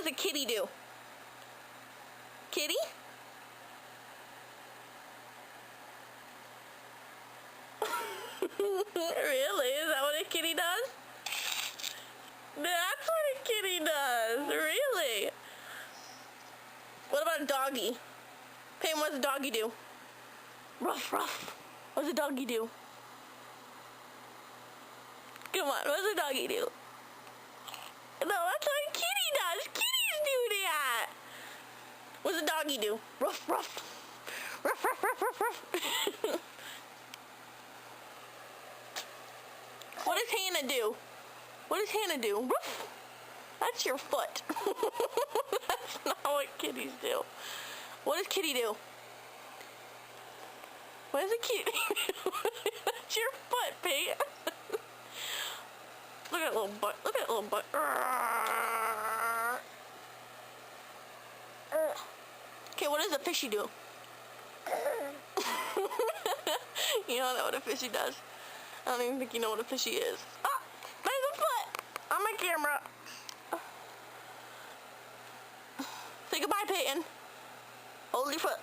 does a kitty do? Kitty? Really? Is that what a kitty does? That's what a kitty does. Really? What about a doggy? Peyton, what does a doggy do? Ruff, ruff. What does a doggy do? Come on, what does a doggy do? No, that's what a kitty does. Kitties do that. What does a doggy do? Ruff, ruff. Ruff, ruff, ruff, ruff, ruff. What does Hannah do? What does Hannah do? Ruff. That's your foot. That's not what kitties do. What does Kitty do? What does a kitty do? That's your foot, Pete. Look at that little butt. Look at that little butt. Okay, what does a fishy do? You don't know what a fishy does. I don't even think you know what a fishy is. Oh, there's a foot on my camera. Say goodbye, Peyton. Hold your foot.